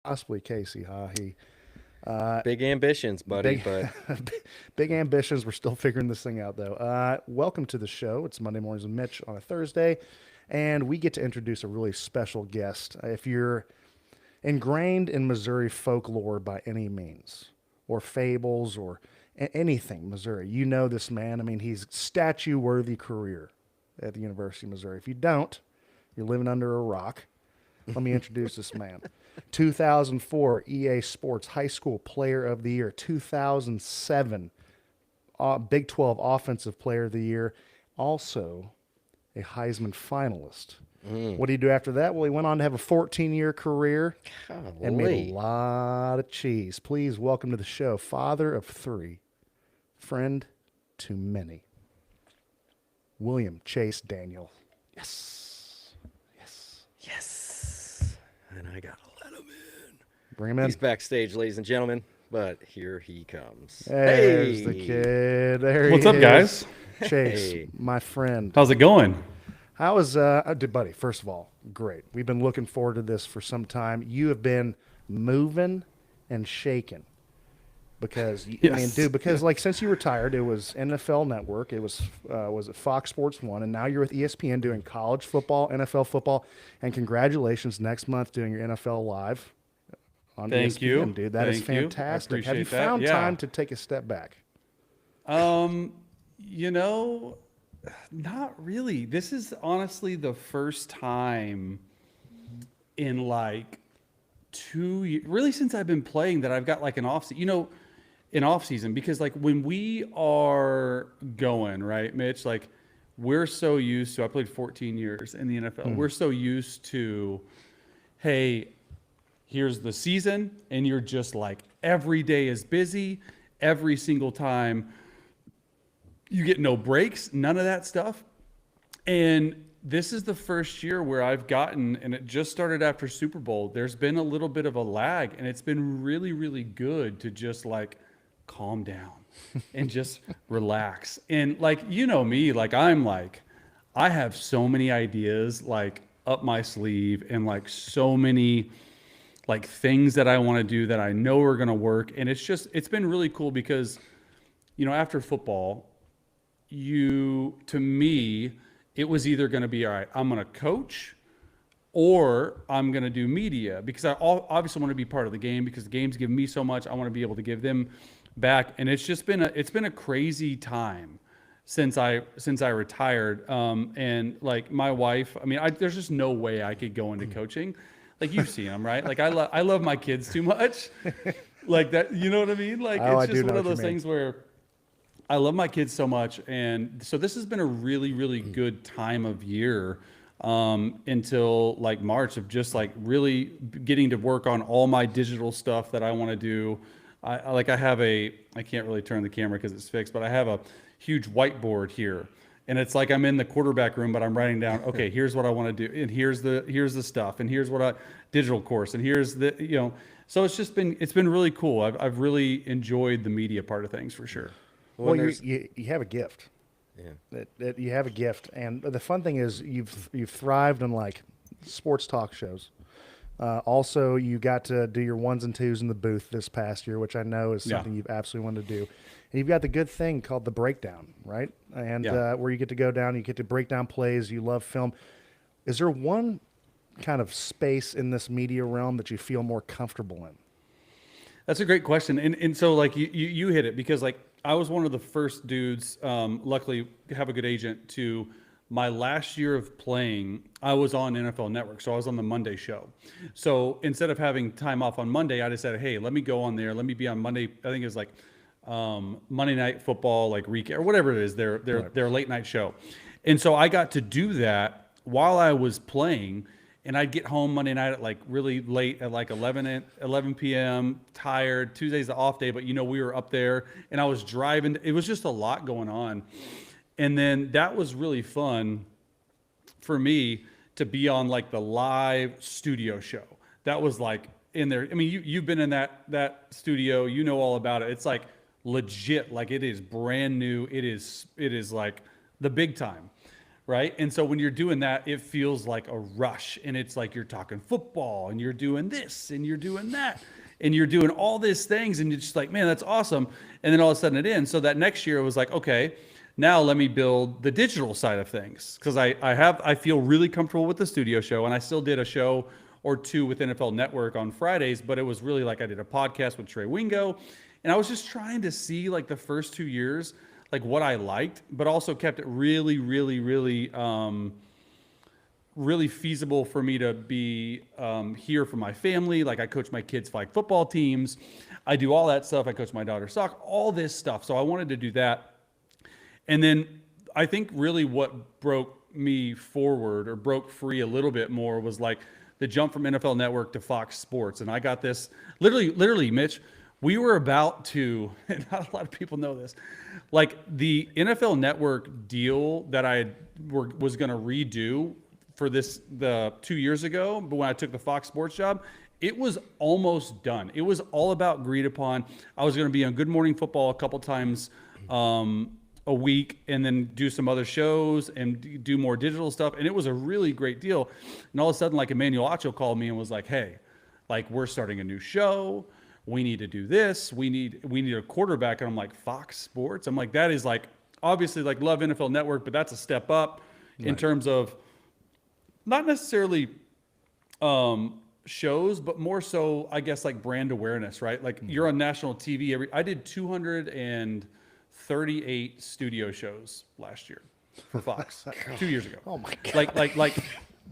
possibly Casey Hahey. Big ambitions, buddy, Big, but big ambitions. We're still figuring this thing out, though. Welcome to the show. It's Monday Mornings with Mitch on a Thursday, and we get to introduce a really special guest. If you're ingrained in Missouri folklore by any means, or fables, or anything Missouri, you know this man. I mean, he's statue-worthy career at the University of Missouri. If you don't, you're living under a rock. Let me introduce this man. 2004 EA Sports High School Player of the Year. 2007 Big 12 Offensive Player of the Year. Also a Heisman finalist. What did he do after that? Well, he went on to have a 14-year career and made a lot of cheese. Please welcome to the show, father of three, friend to many, William Chase Daniel. Yes. yes. And I gotta let him in. Bring him in. He's backstage, ladies and gentlemen, but here he comes. There's the kid. There What's he up, is. guys? Chase, Hey. my friend. How's it going? How is, buddy, first of all, great. We've been looking forward to this for some time. You have been moving and shaking because, Yes. like since you retired, it was NFL Network. It was it Fox Sports 1, and now you're with ESPN doing college football, NFL football, and congratulations next month doing your NFL Live on Thank ESPN, you. dude. That is Thank you. I fantastic. Have you appreciate that. found Yeah. time to take a step back? You know, not really. This is honestly the first time in like 2 years, really since I've been playing, that I've got like an off season, because like when we are going, right, Mitch, like we're so used to, I played 14 years in the NFL. We're so used to, hey, here's the season, and you're just like, every day is busy, every single time. You get no breaks, none of that stuff. And this is the first year where I've gotten, and it just started after Super Bowl, there's been a little bit of a lag, and it's been really, really good to just like calm down and just relax. And like, you know me, like I have so many ideas like up my sleeve, and like so many like things that I want to do that I know are going to work. And it's been really cool because, after football, to me, it was either going to be, all right, I'm going to coach or I'm going to do media, because I obviously want to be part of the game, because the game's given me so much. I want to be able to give them back. And it's been a crazy time since I retired. And like my wife, I mean, there's just no way I could go into coaching. Like you've seen them, right? Like I love my kids too much. Like that, you know what I mean? Like it's just one of those things where I love my kids so much. And so this has been a really, really good time of year until like March, of just like really getting to work on all my digital stuff that I want to do. I can't really turn the camera because it's fixed, but I have a huge whiteboard here. And it's like I'm in the quarterback room, but I'm writing down, okay, here's what I want to do, and here's the stuff, and here's what digital course, and here's the. So it's been really cool. I've really enjoyed the media part of things for sure. Well, you have a gift. Yeah. That you have a gift, and the fun thing is you've thrived on like sports talk shows. Also, you got to do your ones and twos in the booth this past year, which I know is something you've absolutely wanted to do. And you've got the good thing called the breakdown, right? And where you get to go down, you get to break down plays. You love film. Is there one kind of space in this media realm that you feel more comfortable in? That's a great question, and so like you hit it, because like I was one of the first dudes, luckily have a good agent, to my last year of playing, I was on NFL Network. So I was on the Monday show. So instead of having time off on Monday, I decided, hey, let me go on there. Let me be on Monday. I think it was like Monday Night Football, like recap or whatever it is, their late night show. And so I got to do that while I was playing. And I'd get home Monday night at like really late at like 11 p.m., tired. Tuesday's the off day, but we were up there, and I was driving. It was just a lot going on. And then that was really fun for me to be on like the live studio show. That was like in there. I mean, you've been in that studio, all about it. It's like legit, like it is brand new. It is like the big time. right? And so when you're doing that, it feels like a rush, and it's like you're talking football and you're doing this and you're doing that and you're doing all these things, and you're just like, man, that's awesome. And then all of a sudden it ends. So that next year it was like, okay, now let me build the digital side of things, because I feel really comfortable with the studio show, and I still did a show or two with NFL Network on Fridays, but it was really like I did a podcast with Trey Wingo, and I was just trying to see like the first 2 years, like what I liked, but also kept it really, really, really, really feasible for me to be here for my family. Like I coach my kids' flag football teams. I do all that stuff. I coach my daughter's soccer, all this stuff. So I wanted to do that. And then I think really what broke me forward or broke free a little bit more was like the jump from NFL Network to Fox Sports. And I got this literally, Mitch, we were about to, and not a lot of people know this, like the NFL Network deal that I was going to redo for the 2 years ago, but when I took the Fox Sports job, it was almost done. It was all about agreed upon. I was going to be on Good Morning Football a couple times a week, and then do some other shows and do more digital stuff. And it was a really great deal. And all of a sudden, like Emmanuel Acho called me and was like, hey, like we're starting a new show. We need to do this. We need a quarterback. And I'm like, Fox Sports? I'm like, that is like, obviously like love NFL Network, but that's a step up in terms of not necessarily shows, but more so, I guess, like brand awareness, right? Like you're on national TV. I did 238 studio shows last year for Fox 2 years ago. Oh my God. Like,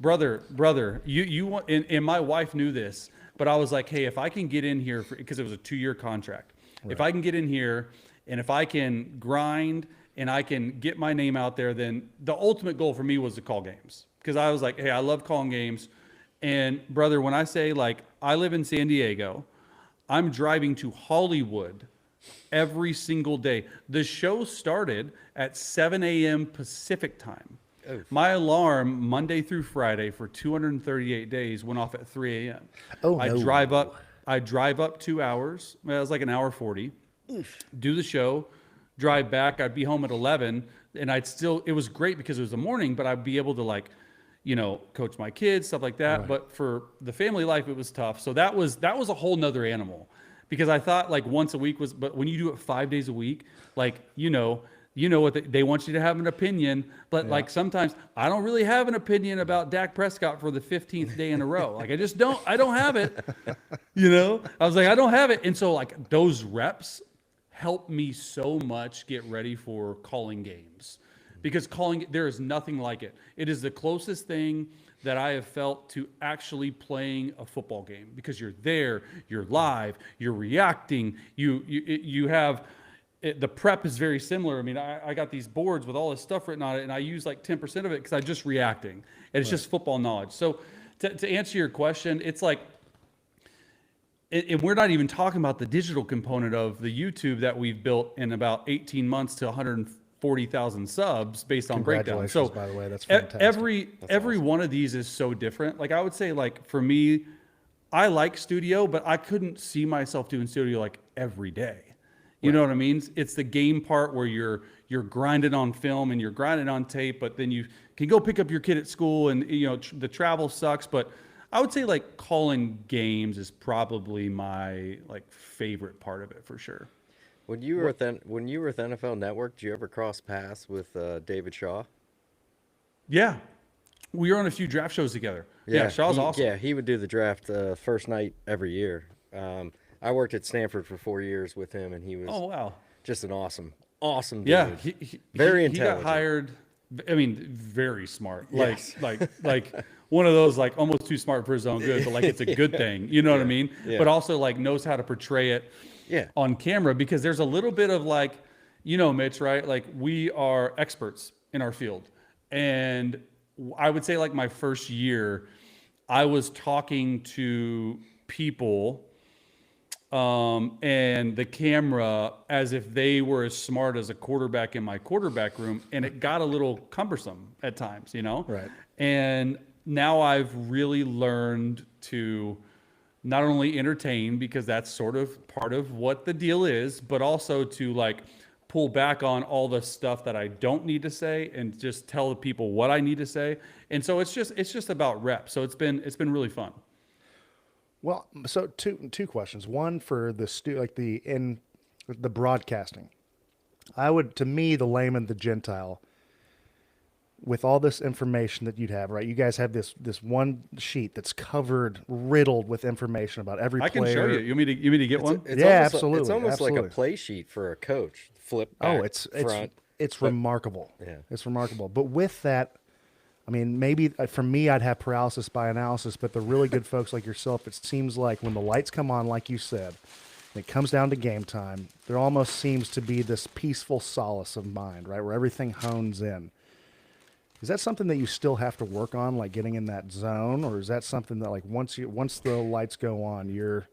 brother, you want, and my wife knew this, but I was like, hey, if I can get in here because it was a 2-year contract, if I can get in here and if I can grind and I can get my name out there, then the ultimate goal for me was to call games. Because I was like, hey, I love calling games. And brother, when I say like, I live in San Diego, I'm driving to Hollywood every single day. The show started at 7 a.m. Pacific time. Oh. My alarm Monday through Friday for 238 days went off at 3 a.m. Oh, I drive up 2 hours. Well, it was like an hour 40. Oof. Do the show, drive back. I'd be home at 11, and it was great because it was the morning, but I'd be able to like, coach my kids, stuff like that. Right. But for the family life, it was tough. So that was a whole nother animal, because I thought like once a week but when you do it 5 days a week, like, what they want you to have an opinion, but like sometimes I don't really have an opinion about Dak Prescott for the 15th day in a row. Like I don't have it, I was like, I don't have it. And so like those reps helped me so much get ready for calling games, because there is nothing like it. It is the closest thing that I have felt to actually playing a football game, because you're there, you're live, you're reacting, you have, the prep is very similar. I mean, I got these boards with all this stuff written on it, and I use like 10% of it because I'm just reacting. And it's just football knowledge. So to answer your question, it's like, and we're not even talking about the digital component of the YouTube that we've built in about 18 months to 140,000 subs based on breakdown. So by the way, that's fantastic. Every awesome. one of these is so different. Like I would say, like for me, I like studio, but I couldn't see myself doing studio like every day. You know what I mean? It's the game part where you're grinding on film and you're grinding on tape, but then you can go pick up your kid at school, and the travel sucks. But I would say like calling games is probably my like favorite part of it for sure. When you were with NFL Network, did you ever cross paths with David Shaw? Yeah, we were on a few draft shows together. Yeah, Shaw's awesome. Yeah, he would do the draft first night every year. I worked at Stanford for 4 years with him, and he was just an awesome dude. Yeah, very intelligent. He got hired. I mean, very smart. Yes. Like one of those like almost too smart for his own good, but like it's a good thing. You know what I mean? Yeah. But also like knows how to portray it on camera, because there's a little bit of like, Mitch, right? Like we are experts in our field, and I would say like my first year, I was talking to people and the camera as if they were as smart as a quarterback in my quarterback room. And it got a little cumbersome at times, Right. And now I've really learned to not only entertain, because that's sort of part of what the deal is, but also to like pull back on all the stuff that I don't need to say and just tell the people what I need to say. And so it's just about reps. So it's been really fun. Well, so two questions. One for the the broadcasting. To me, the layman, the Gentile, with all this information that you'd have, right? You guys have this one sheet that's riddled with information about every player. I can show you. You want me to get one? Absolutely. It's almost absolutely. like a play sheet for a coach. Flip back, it's remarkable. Yeah. It's remarkable. But with that, I mean, maybe for me, I'd have paralysis by analysis, but the really good folks like yourself, it seems like when the lights come on, like you said, and it comes down to game time, there almost seems to be this peaceful solace of mind, right, where everything hones in. Is that something that you still have to work on, like getting in that zone, or is that something that, like, once the lights go on, you're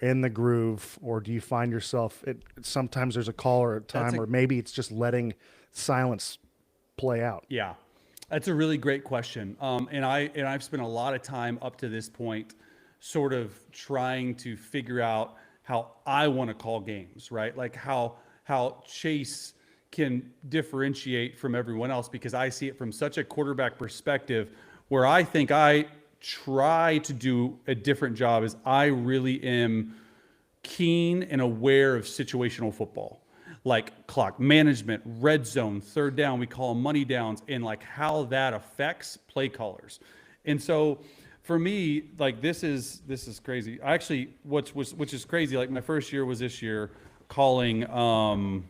in the groove, or do you find yourself sometimes there's a call or a time, or maybe it's just letting silence play out? Yeah. That's a really great question. And I've spent a lot of time up to this point sort of trying to figure out how I want to call games, right? Like how Chase can differentiate from everyone else, because I see it from such a quarterback perspective, where I think I try to do a different job is I really am keen and aware of situational football. Like clock management, red zone, third down, we call them money downs, and like how that affects play callers. And so for me, like this is crazy. Actually, which is crazy, like my first year was this year calling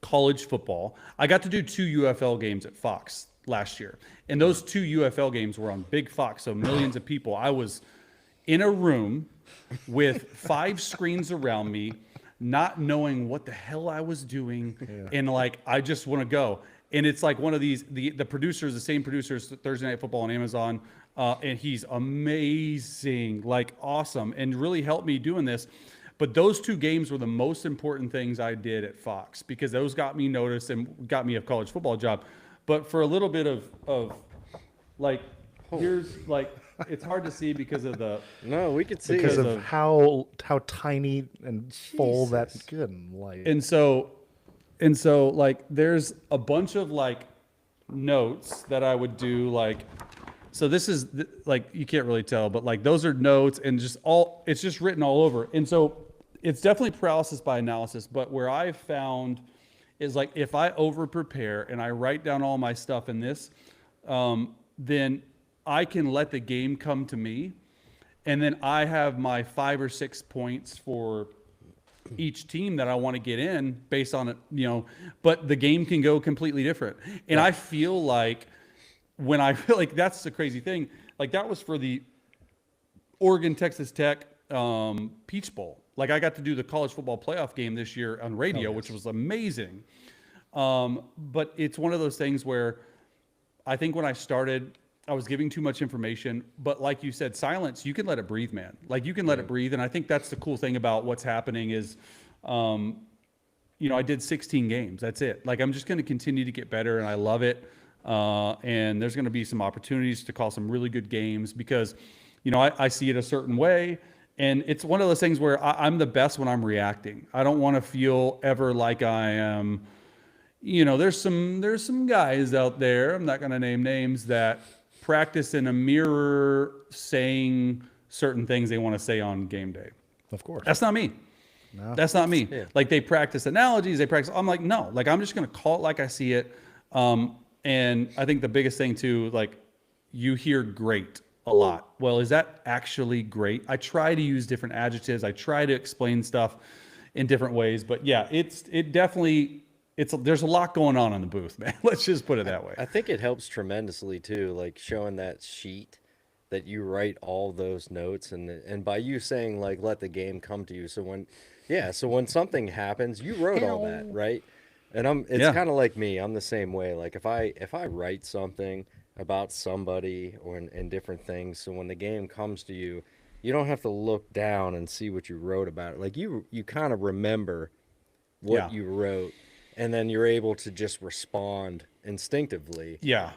college football. I got to do 2 UFL games at Fox last year. And those 2 UFL games were on Big Fox, so millions of people. I was in a room with 5 screens around me, not knowing what the hell I was doing, and like I just want to go. And it's like one of these, the producers, the same producers, Thursday Night Football on Amazon, and he's amazing, like awesome, and really helped me doing this. But those 2 games were the most important things I did at Fox, because those got me noticed and got me a college football job. But for a little bit of like, here's like, it's hard to see because of the. No, we could see because of how tiny and full that good light. And so like there's a bunch of like notes that I would do, like, so this is like, you can't really tell, but like those are notes, and it's just written all over. And so it's definitely paralysis by analysis, but where I've found is like if I over prepare and I write down all my stuff in this, then I can let the game come to me, and then I have my 5 or 6 points for each team that I want to get in based on it, but the game can go completely different. And I feel like that's the crazy thing. Like that was for the Oregon, Texas Tech Peach Bowl. Like I got to do the college football playoff game this year on radio, which was amazing. But it's one of those things where I think when I started, I was giving too much information, but like you said, silence, you can let it breathe, man. Like you can let it breathe. And I think that's the cool thing about what's happening is, I did 16 games. That's it. Like, I'm just going to continue to get better, and I love it. And there's going to be some opportunities to call some really good games because, I see it a certain way. And it's one of those things where I'm the best when I'm reacting. I don't want to feel ever like I am, there's some guys out there, I'm not going to name names, that practice in a mirror saying certain things they want to say on game day. Of course. That's not me. No. That's not me. Yeah. Like they practice analogies, I'm like, no, like I'm just going to call it like I see it. And I think the biggest thing too, like you hear great a lot. Well, is that actually great? I try to use different adjectives. I try to explain stuff in different ways, but yeah, there's a lot going on in the booth, man. Let's just put it that way. I think it helps tremendously too, like showing that sheet that you write all those notes, and by you saying like let the game come to you. So when something happens, you wrote all that, right? And it's kind of like me. I'm the same way. Like if I write something about somebody and different things, so when the game comes to you, you don't have to look down and see what you wrote about it. Like you kind of remember what you wrote. And then you're able to just respond instinctively. Yeah.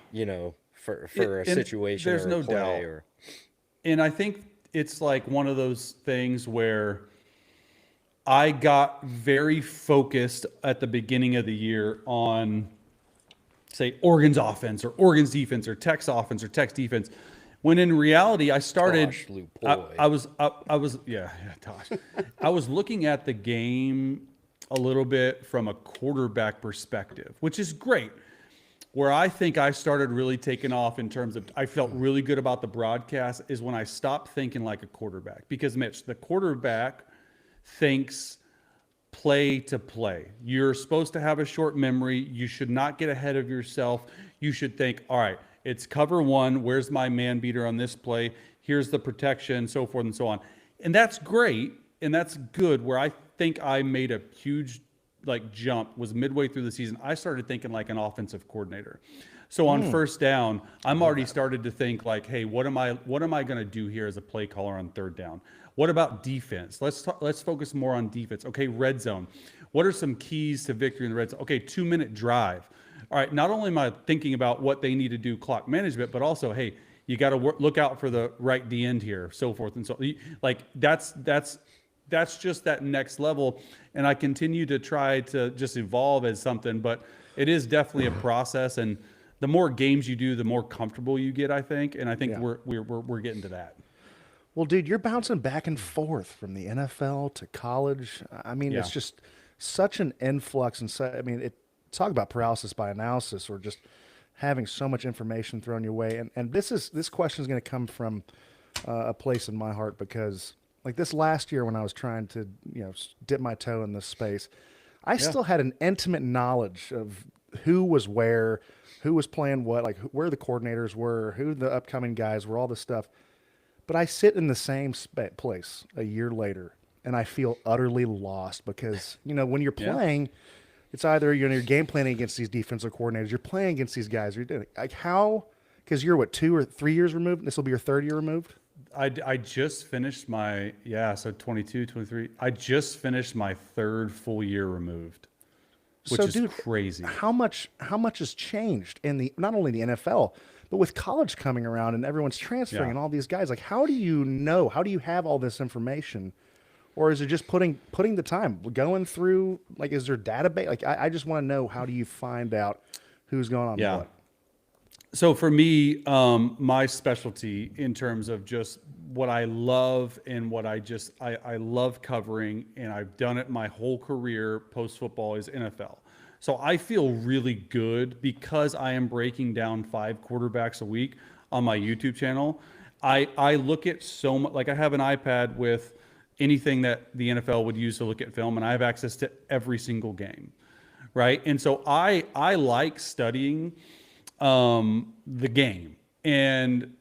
For a situation or a play. And I think it's like one of those things where I got very focused at the beginning of the year on, say, Oregon's offense or Oregon's defense or Tech's offense or Tech's defense. When in reality, I started. Gosh, Luke I was Tosh. I was looking at the game a little bit from a quarterback perspective, which is great. Where I think I started really taking off in terms of, I felt really good about the broadcast is when I stopped thinking like a quarterback. Because Mitch, the quarterback thinks play to play. You're supposed to have a short memory. You should not get ahead of yourself. You should think, all right, it's cover one. Where's my man beater on this play? Here's the protection, so forth and so on. And that's great. And that's good. Where I think I made a huge jump was midway through the season. I started thinking like an offensive coordinator. So on first down, I'm already started to think like, hey, what am I going to do here as a play caller on third down? What about defense? Let's focus more on defense. Okay, red zone. What are some keys to victory in the red zone? Okay, 2-minute drive. All right, not only am I thinking about what they need to do clock management, but also, hey, you got to look out for the right D end here, so forth and so. Like that's just that next level. And I continue to try to just evolve as something, but it is definitely a process. And the more games you do, the more comfortable you get, I think. And I think we're getting to that. Well, dude, you're bouncing back and forth from the NFL to college. I mean, it's just such an influx. And talk about paralysis by analysis, or just having so much information thrown your way. And this question is going to come from a place in my heart, because like this last year when I was trying to, dip my toe in this space, I still had an intimate knowledge of who was where, who was playing what, like where the coordinators were, who the upcoming guys were, all this stuff. But I sit in the same place a year later, and I feel utterly lost because, when you're playing, it's either you're game planning against these defensive coordinators, you're playing against these guys, you're doing like how, because you're 2 or 3 years removed. This will be your third year removed. I just finished my, so 22, 23. I just finished my third full year removed, which is crazy. How much has changed in not only the NFL, but with college coming around and everyone's transferring and all these guys? Like, how do you know? How do you have all this information? Or is it just putting the time, going through, like, is there database? Like, I just want to know, how do you find out who's going on what? So for me, my specialty in terms of just what I love and what I love covering, and I've done it my whole career post-football, is NFL. So I feel really good because I am breaking down 5 quarterbacks a week on my YouTube channel. I look at so much, like I have an iPad with anything that the NFL would use to look at film, and I have access to every single game, right? And so I like studying the game, and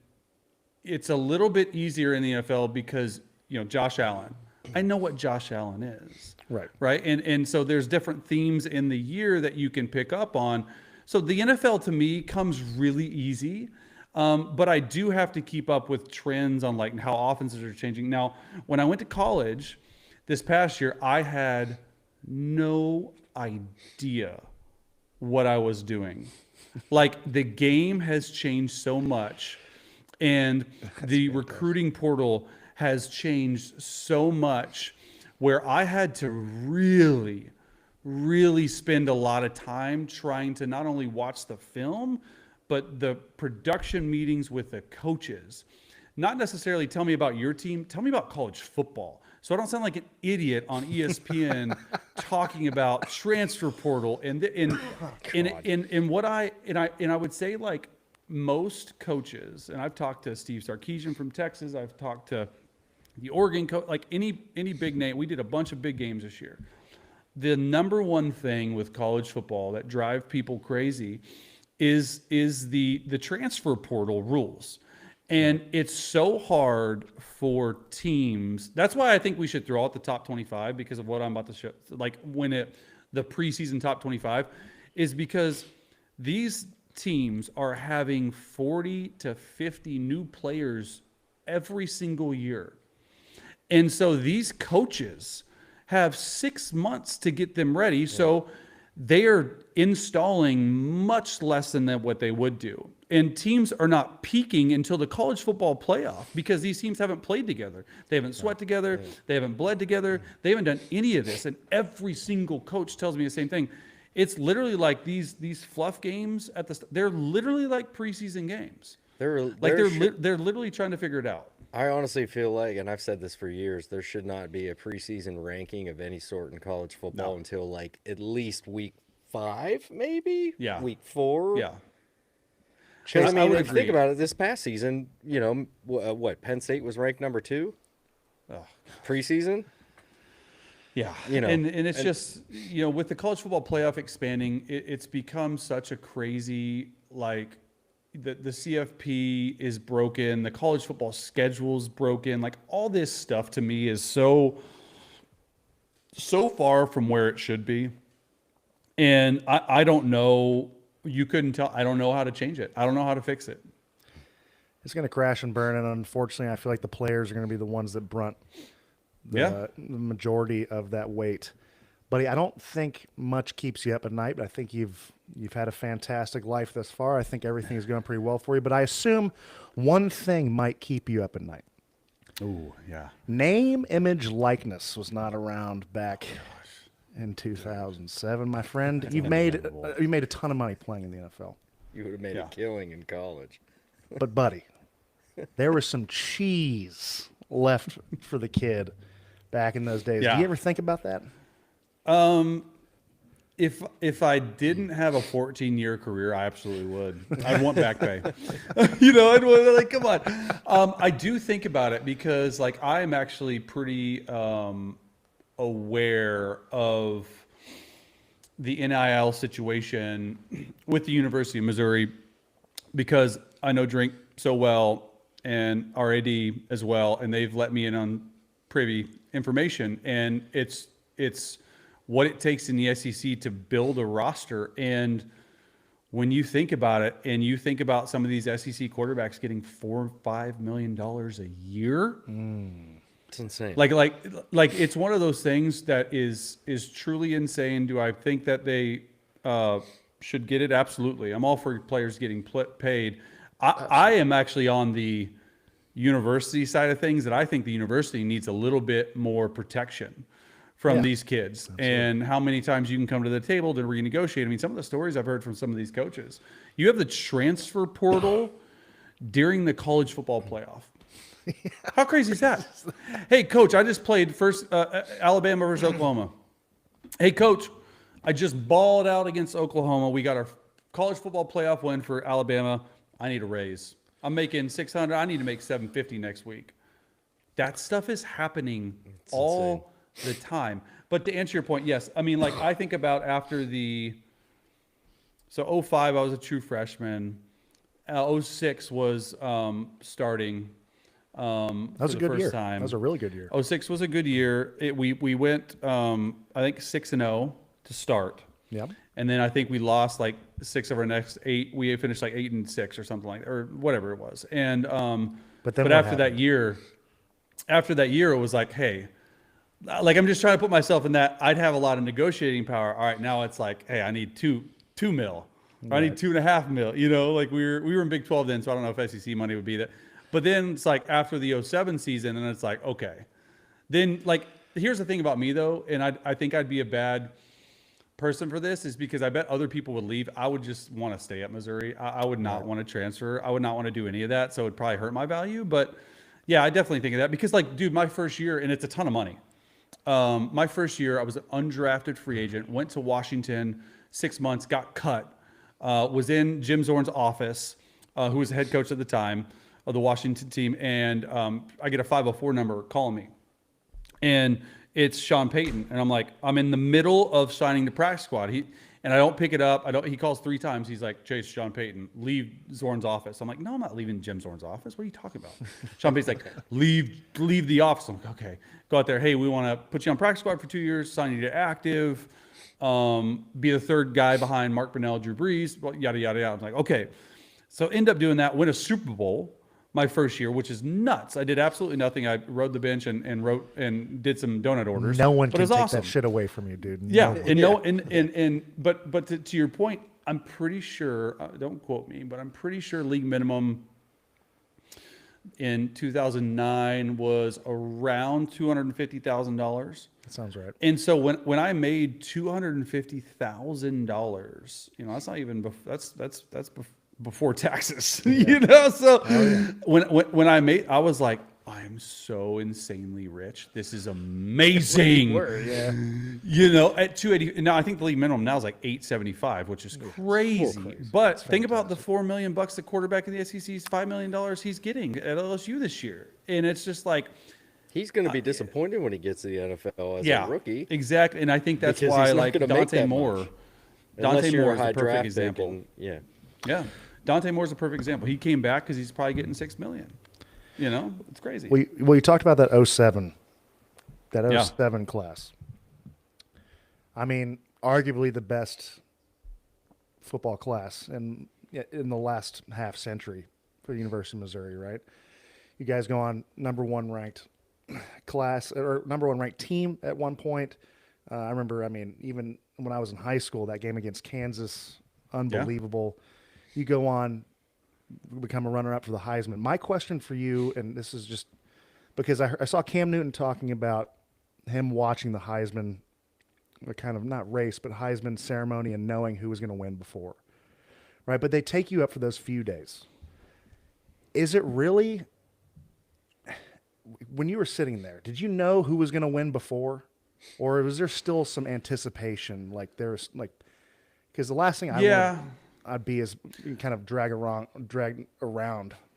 it's a little bit easier in the NFL because, Josh Allen, I know what Josh Allen is. Right. And so there's different themes in the year that you can pick up on. So the NFL to me comes really easy. But I do have to keep up with trends on like how offenses are changing. Now, when I went to college this past year, I had no idea what I was doing. Like, the game has changed so much, and the recruiting portal has changed so much, where I had to really, really spend a lot of time trying to not only watch the film, but the production meetings with the coaches. Not necessarily tell me about your team, tell me about college football. So I don't sound like an idiot on ESPN talking about transfer portal and what I would say, like, most coaches, and I've talked to Steve Sarkisian from Texas, I've talked to the Oregon coach, like any big name. We did a bunch of big games this year. The number one thing with college football that drive people crazy is the transfer portal rules. And it's so hard for teams. That's why I think we should throw out the top 25, because of what I'm about to show. Like, the preseason top 25 is because these teams are having 40 to 50 new players every single year. And so these coaches have 6 months to get them ready. Yeah. So they are installing much less than what they would do. And teams are not peaking until the college football playoff because these teams haven't played together. They haven't sweat together. They haven't bled together. They haven't done any of this. And every single coach tells me the same thing. It's literally like these fluff games they're literally like preseason games. They're literally trying to figure it out. I honestly feel like, and I've said this for years, there should not be a preseason ranking of any sort in college football until like at least week 5, maybe? Yeah. Week 4? Yeah. Because, I mean, if you think about it, this past season, you know, what, Penn State was ranked number 2? Preseason? Yeah. You know, and it's just, you know, with the college football playoff expanding, it's become such a crazy, like, the CFP is broken, the college football schedule's broken, like all this stuff to me is so far from where it should be. And I don't know, you couldn't tell, I don't know how to change it. I don't know how to fix it. It's going to crash and burn, and unfortunately, I feel like the players are going to be the ones that brunt the majority of that weight. Buddy, I don't think much keeps you up at night, but I think you've had a fantastic life thus far. I think everything is going pretty well for you, but I assume one thing might keep you up at night. Oh, yeah. Name, image, likeness was not around back in 2007, my friend. You made a ton of money playing in the NFL. You would have made a killing in college. But, buddy, there was some cheese left for the kid back in those days. Yeah. Do you ever think about that? If I didn't have a 14-year career, I absolutely would. I'd want back pay. You know, I'd want, like, come on. I do think about it because, like, I'm actually pretty aware of the NIL situation with the University of Missouri because I know Drink so well and RAD as well, and they've let me in on privy information, and it's what it takes in the SEC to build a roster. And when you think about it, and you think about some of these SEC quarterbacks getting $4 or $5 million a year, it's insane. Like it's one of those things that is truly insane. Do I think that they should get it? Absolutely. I'm all for players getting paid. I am actually on the university side of things, that I think the university needs a little bit more protection from these kids. Absolutely. And how many times you can come to the table to renegotiate. I mean, some of the stories I've heard from some of these coaches, you have the transfer portal during the college football playoff. How crazy is that? Hey, coach, I just played first Alabama versus Oklahoma. Hey, coach, I just balled out against Oklahoma. We got our college football playoff win for Alabama. I need a raise. I'm making $600. I need to make $750 next week. That stuff is happening all the time. But to answer your point, yes. I mean, like, I think about after so 05, I was a true freshman. 06 was starting. That was a good year. That was a really good year. 06 was a good year. We went, I think 6-0 to start. Yeah. And then I think we lost like 6 of our next 8. We finished like 8-6 or something like that, or whatever it was. And but after that year, it was like, hey, like, I'm just trying to put myself in that. I'd have a lot of negotiating power. All right, now it's like, hey, I need $2 million. Or I need $2.5 million. You know, like we were in Big 12 then, so I don't know if SEC money would be that. But then it's like after the 07 season, and it's like, okay. Then, like, here's the thing about me though, and I think I'd be a bad person for this, is because I bet other people would leave. I would just want to stay at Missouri. I would not want to transfer. I would not want to do any of that. So it'd probably hurt my value. But yeah, I definitely think of that because, like, dude, my first year, and it's a ton of money. My first year, I was an undrafted free agent, went to Washington 6 months, got cut, was in Jim Zorn's office, who was the head coach at the time of the Washington team. And I get a 504 number calling me. And it's Sean Payton. And I'm like, I'm in the middle of signing the practice squad. And I don't pick it up. He calls 3 times. He's like, Chase, Sean Payton, leave Zorn's office. I'm like, no, I'm not leaving Jim Zorn's office. What are you talking about? Sean Payton's like, leave the office. I'm like, okay. Go out there. Hey, we want to put you on practice squad for 2 years, sign you to active, be the third guy behind Mark Brunell, Drew Brees, yada, yada, yada. I'm like, okay. So end up doing that, win a Super Bowl my first year, which is nuts. I did absolutely nothing. I rode the bench and wrote and did some donut orders. No one but can it was take awesome. that shit away from you, dude. Yeah, No one. and no, and but to your point, I'm pretty sure. Don't quote me, but I'm pretty sure league minimum in 2009 was around $250,000. That sounds right. And so when I made $250,000, that's not even that's before taxes, So when I was like, I am so insanely rich. This is amazing. Yeah. At 280. Now I think the league minimum now is like 875, which is crazy. But think about the $4 million the quarterback in the SEC's $5 million he's getting at LSU this year, and it's just like he's going to be disappointed when he gets to the NFL as a rookie. Exactly, and I think that's Because why he's not like gonna make Dante that Moore. much. Dante Unless you're Moore a is high the perfect draft example. pick and, Yeah, Dante Moore's a perfect example. He came back because he's probably getting $6 million. It's crazy. Well, you talked about that 07 class. I mean, arguably the best football class in the last half century for the University of Missouri, right? You guys go on number one ranked class or number one ranked team at one point. I remember, even when I was in high school, that game against Kansas, unbelievable. You go on, become a runner-up for the Heisman. My question for you, and this is just because I saw Cam Newton talking about him watching the Heisman, the kind of not race, but Heisman ceremony and knowing who was going to win before, right? But they take you up for those few days. Is it really, when you were sitting there, did you know who was going to win before? Or was there still some anticipation? Because the last thing I'd be is kind of drag around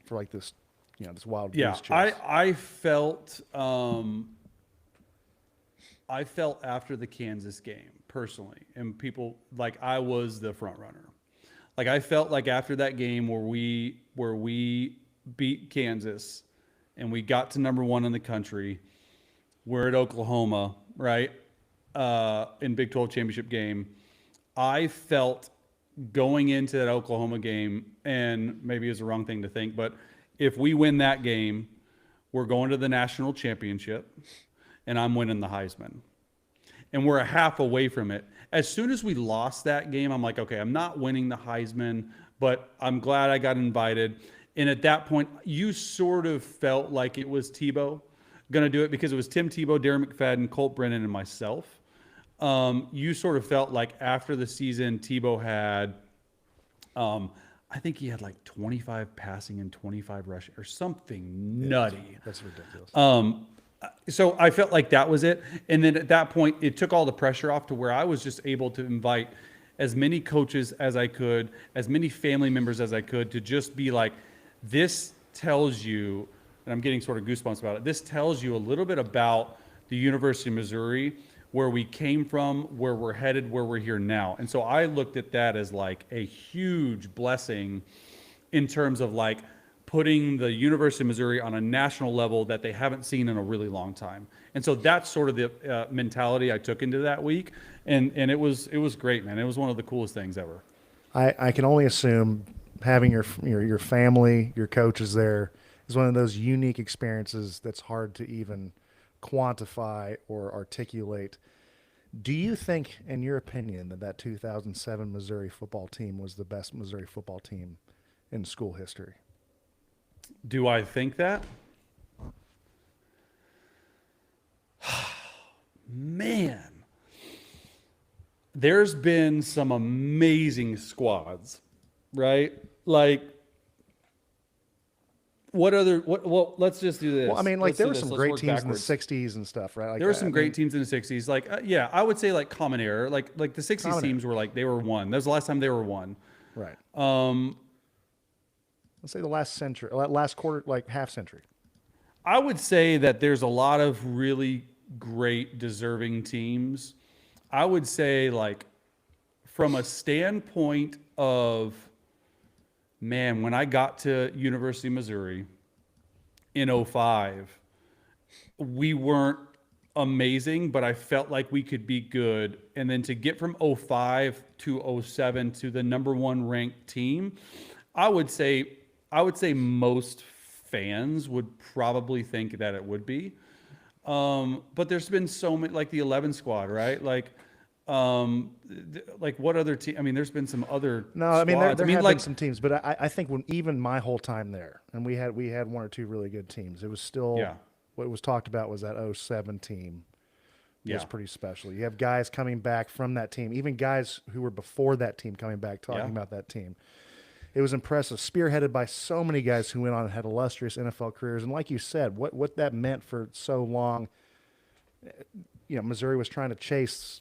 for like this, this wild goose chase. I felt after the Kansas game personally, and people like I was the front runner. Like I felt like after that game where we beat Kansas and we got to number one in the country, we're at Oklahoma, right? In Big 12 championship game, I felt going into that Oklahoma game, and maybe it's the wrong thing to think, but if we win that game, we're going to the national championship, and I'm winning the Heisman. And we're a half away from it. As soon as we lost that game, I'm like, okay, I'm not winning the Heisman, but I'm glad I got invited. And at that point, you sort of felt like it was Tebow going to do it because it was Tim Tebow, Darren McFadden, Colt Brennan, and myself. You sort of felt like after the season, Tebow had, I think he had like 25 passing and 25 rushing or something nutty. That's ridiculous. So I felt like that was it. And then at that point, it took all the pressure off to where I was just able to invite as many coaches as I could, as many family members as I could, to just be like, this tells you, and I'm getting sort of goosebumps about it, this tells you a little bit about the University of Missouri, where we came from, where we're headed, where we're here now. And so I looked at that as like a huge blessing in terms of like putting the University of Missouri on a national level that they haven't seen in a really long time. And so that's sort of the mentality I took into that week. And it was great, man. It was one of the coolest things ever. I can only assume having your family, your coaches there is one of those unique experiences that's hard to even quantify or articulate. Do you think, in your opinion, that 2007 Missouri football team was the best Missouri football team in school history? Do I think that? Man, there's been some amazing squads, right? Like, well, let's just do this. Well, I mean, like, Let's there do were this. some Let's great work teams backwards. in the 60s and stuff, right? Like, There were some great teams in the 60s. Like, yeah, I would say like Common Era. Like the 60s Common teams were like, they were one. That was the last time they were one. Right. Let's say the last century, last quarter, like half century. I would say that there's a lot of really great deserving teams. I would say, like, from a standpoint of, man, when I got to University of Missouri in 2005, we weren't amazing, but I felt like we could be good. And then to get from 2005 to 2007 to the number one ranked team, I would say most fans would probably think that it would be. But there's been so many, like the 11 squad, right? Like what other team? I mean, there's been some other No, I mean squads. there have like been some teams, but I think when even my whole time there, and we had one or two really good teams, it was still what was talked about was that '07 team. Was pretty special. You have guys coming back from that team, even guys who were before that team coming back talking about that team. It was impressive, spearheaded by so many guys who went on and had illustrious NFL careers. And like you said, what that meant for so long, Missouri was trying to chase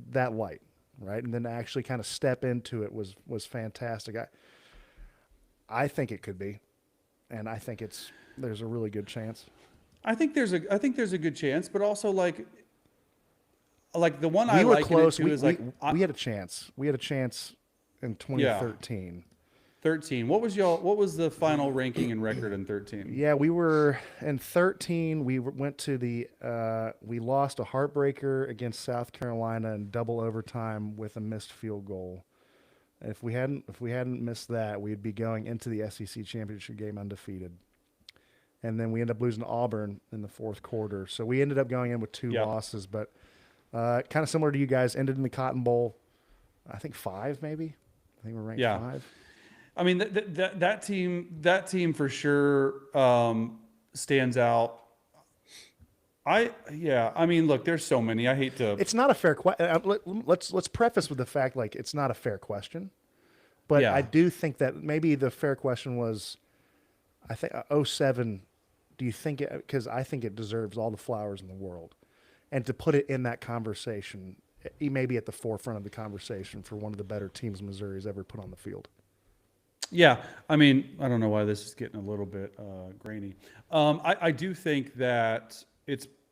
that light, right? And then to actually kind of step into it was fantastic. I think it could be, and I think there's a really good chance. I think there's a good chance, but also like the one We I were like close. is we had a chance. We had a chance in 2013. 13. What was the final ranking and record in 13? Yeah, we were in 13. We went to we lost a heartbreaker against South Carolina in double overtime with a missed field goal. If we hadn't missed that, we'd be going into the SEC championship game undefeated. And then we ended up losing to Auburn in the fourth quarter. So we ended up going in with two losses, but kind of similar to you guys, ended in the Cotton Bowl, I think 5 maybe. I think we're ranked 5. I mean, that team for sure stands out. I mean, look, there's so many. I hate to. It's not a fair question. Let's preface with the fact like it's not a fair question, but I do think that maybe the fair question was, I think 07. Do you think it? Because I think it deserves all the flowers in the world, and to put it in that conversation, he may be at the forefront of the conversation for one of the better teams Missouri's ever put on the field. Yeah, I mean, I don't know why this is getting a little bit grainy. I do think that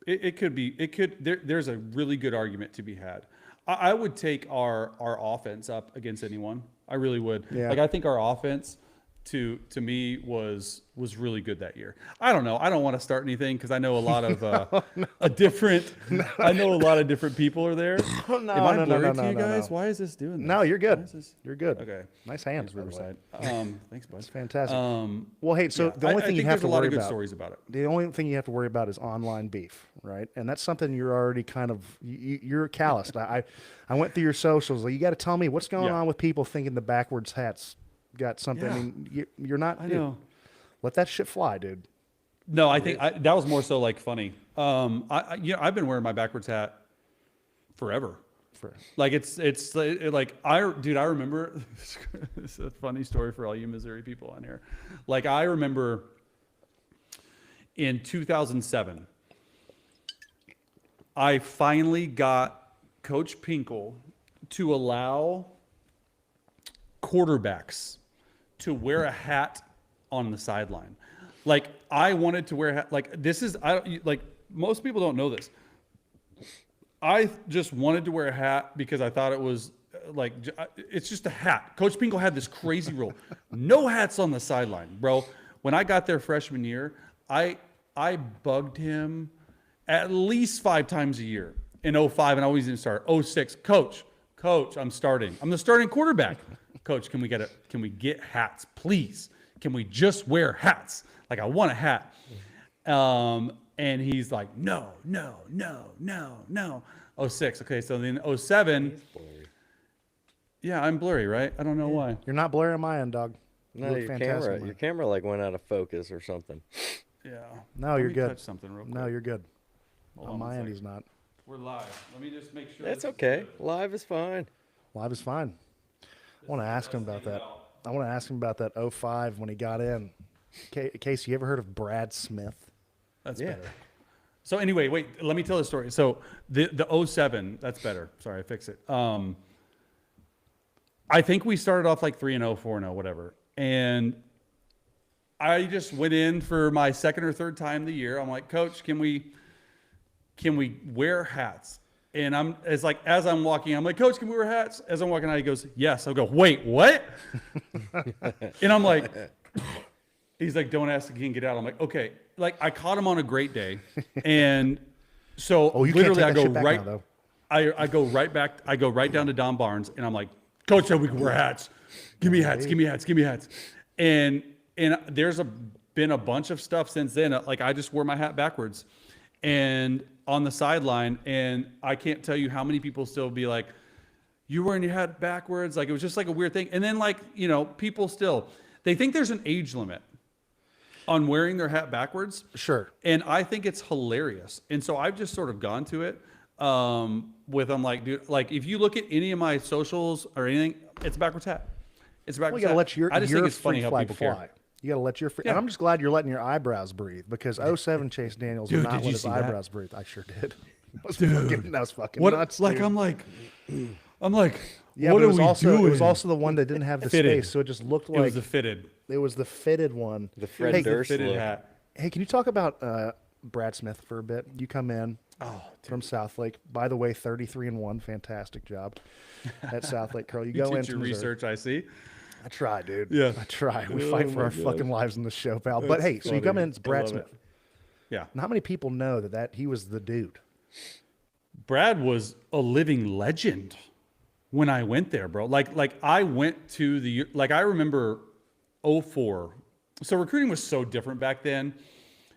there's a really good argument to be had. I would take our offense up against anyone. I really would. Yeah. Like I think our offense to me was really good that year. I don't know. I don't want to start anything because I know a lot of I know a lot of different people are there. Am I blurry to you guys? Why is this doing this? No, you're good. You're good. Okay. Nice hands, Riverside. Thanks, bud. That's fantastic. Well, hey, so the only thing you have to worry about. There's a lot of good stories about it. The only thing you have to worry about is online beef, right? And that's something you're already kind of you're calloused. I went through your socials. Like, you got to tell me what's going on with people thinking the backwards hats got something. I mean, you're not. I know. Let that shit fly, dude. No, I think that was more so like funny. I've been wearing my backwards hat forever. Like it's like I remember. It's a funny story for all you Missouri people on here. Like I remember in 2007, I finally got Coach Pinkle to allow quarterbacks to wear a hat on the sideline. Like I wanted to wear a hat. Like this is like most people don't know this. I just wanted to wear a hat because I thought it was like it's just a hat. Coach Pinkle had this crazy rule: no hats on the sideline, bro. When I got there freshman year, I bugged him at least 5 times a year. In 05, and I always didn't start. 06, coach, I'm starting. I'm the starting quarterback. Coach, can we get hats, please? Can we just wear hats? Like I want a hat. And he's like, no. 06. Okay, so then 07. Yeah, I'm blurry, right? I don't know why. You're not blurry on my end, dog. No, your camera like went out of focus or something. Yeah. No, you're good. Touch something real quick. No, you're good. Hold on my end, he's not. We're live. Let me just make sure. That's okay. Live is fine. Live is fine. I want to ask him about that. I want to ask him about that 05 when he got in. Casey, you ever heard of Brad Smith? That's better. So anyway, wait, let me tell the story. So the 07, that's better. Sorry, I fixed it. I think we started off like 3-0, 4-0, whatever. And I just went in for my second or third time of the year. I'm like, Coach, can we wear hats? And as I'm walking, I'm like, Coach, can we wear hats? As I'm walking out, he goes, yes. I'll go, wait, what? And I'm like, he's like, don't ask again, get out. I'm like, okay. Like I caught him on a great day. And so literally I go right, now, I go right back. I go right down to Don Barnes and I'm like, Coach said we can wear hats. Give me hats. And there's a been a bunch of stuff since then. Like I just wore my hat backwards and on the sideline. And I can't tell you how many people still be like, you wearing your hat backwards. Like it was just like a weird thing. And then like, you know, people still, they think there's an age limit on wearing their hat backwards. Sure. And I think it's hilarious. And so I've just sort of gone to it with, I'm like, dude, like if you look at any of my socials or anything, it's a backwards hat. It's a backwards You got to hat. let your I just think it's funny free how flag people fly. care. You got to let your free. Yeah. And I'm just glad you're letting your eyebrows breathe because 07 Chase Daniels Dude, did not did let you his see that? eyebrows breathe. I sure did. That was fucking What? nuts. Like dude. I'm like, Yeah, what but are we doing? It was also the one that didn't have the Fitted. space, so it just looked It like was the fitted. it was the fitted one. The Fred Hey, Durst Fitted look. hat. Hey, can you talk about Brad Smith for a bit? You come in from Southlake. By the way, 33-1, fantastic job at Southlake Curl. You You go did into your Missouri. research, I see. I try, dude. Yeah. I try. We Oh fight for my our gosh. fucking lives in this show, pal. But That's hey, so you come funny. in, it's I Brad love Smith. it. Yeah. Not many people know that he was the dude. Brad was a living legend when I went there, bro. Like I went to the, like I remember 04. So recruiting was so different back then.